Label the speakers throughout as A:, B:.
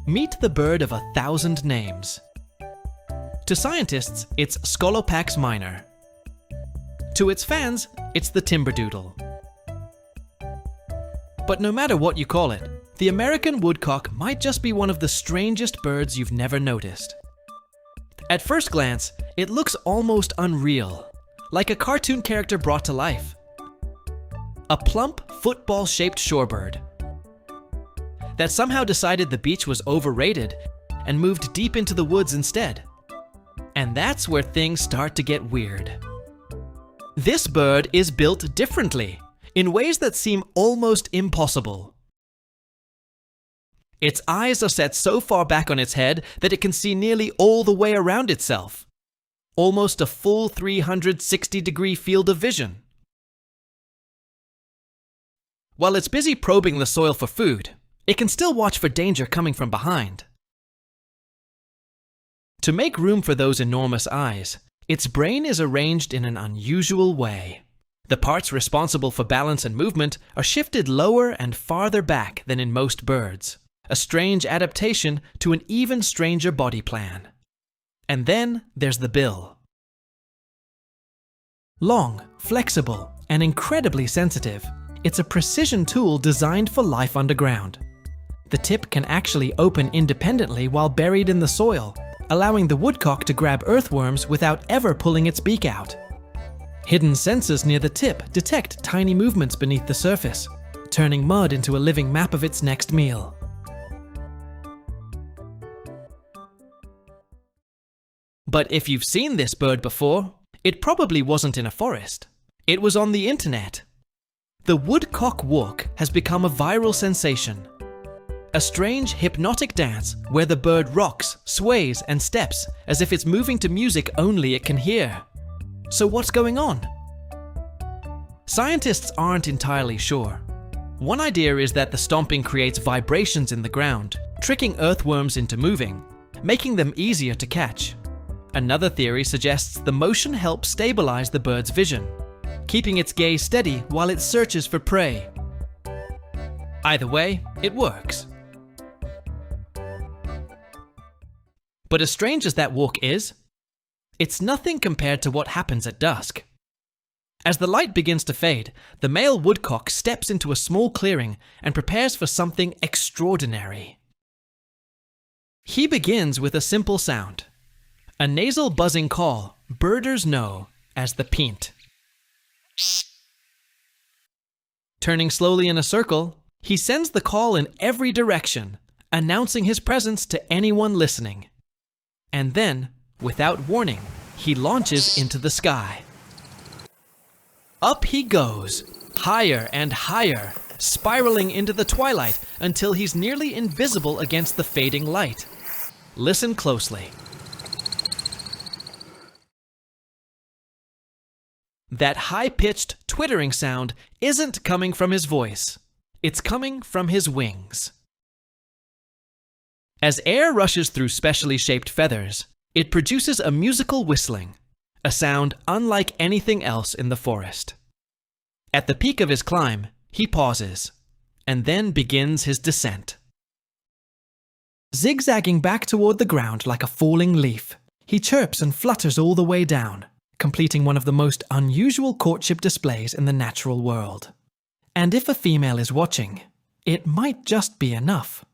A: Meet the bird of 1,000 names. To scientists, it's Scolopax minor. To its fans, it's the Timberdoodle. But no matter what you call it, the American woodcock might just be one of the strangest birds you've never noticed. At first glance, it looks almost unreal, like a cartoon character brought to life. A plump, football-shaped shorebird that somehow decided the beach was overrated and moved deep into the woods instead. And that's where things start to get weird. This bird is built differently, in ways that seem almost impossible. Its eyes are set so far back on its head that it can see nearly all the way around itself. Almost a full 360-degree field of vision. While it's busy probing the soil for food, it can still watch for danger coming from behind. To make room for those enormous eyes, its brain is arranged in an unusual way. The parts responsible for balance and movement are shifted lower and farther back than in most birds, a strange adaptation to an even stranger body plan. And then there's the bill. Long, flexible, and incredibly sensitive, it's a precision tool designed for life underground. The tip can actually open independently while buried in the soil, allowing the woodcock to grab earthworms without ever pulling its beak out. Hidden sensors near the tip detect tiny movements beneath the surface, turning mud into a living map of its next meal. But if you've seen this bird before, it probably wasn't in a forest. It was on the internet. The woodcock walk has become a viral sensation. A strange, hypnotic dance where the bird rocks, sways, and steps as if it's moving to music only it can hear. So what's going on? Scientists aren't entirely sure. One idea is that the stomping creates vibrations in the ground, tricking earthworms into moving, making them easier to catch. Another theory suggests the motion helps stabilize the bird's vision, keeping its gaze steady while it searches for prey. Either way, it works. But as strange as that walk is, it's nothing compared to what happens at dusk. As the light begins to fade, the male woodcock steps into a small clearing and prepares for something extraordinary. He begins with a simple sound, a nasal buzzing call birders know as the peent. Turning slowly in a circle, he sends the call in every direction, announcing his presence to anyone listening. And then, without warning, he launches into the sky. Up he goes, higher and higher, spiraling into the twilight until he's nearly invisible against the fading light. Listen closely. That high-pitched, twittering sound isn't coming from his voice. It's coming from his wings. As air rushes through specially shaped feathers, it produces a musical whistling, a sound unlike anything else in the forest. At the peak of his climb, he pauses, and then begins his descent. Zigzagging back toward the ground like a falling leaf, he chirps and flutters all the way down, completing one of the most unusual courtship displays in the natural world. And if a female is watching, it might just be enough.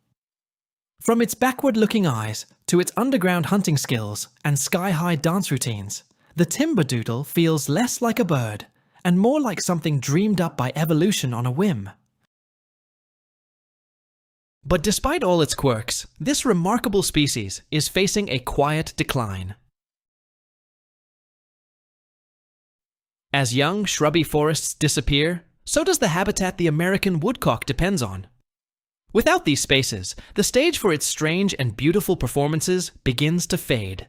A: From its backward-looking eyes to its underground hunting skills and sky-high dance routines, the Timberdoodle feels less like a bird and more like something dreamed up by evolution on a whim. But despite all its quirks, this remarkable species is facing a quiet decline. As young, shrubby forests disappear, so does the habitat the American woodcock depends on. Without these spaces, the stage for its strange and beautiful performances begins to fade.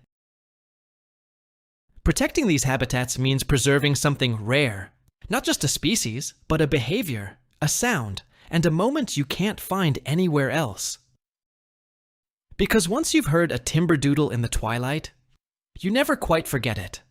A: Protecting these habitats means preserving something rare, not just a species, but a behavior, a sound, and a moment you can't find anywhere else. Because once you've heard a Timberdoodle in the twilight, you never quite forget it.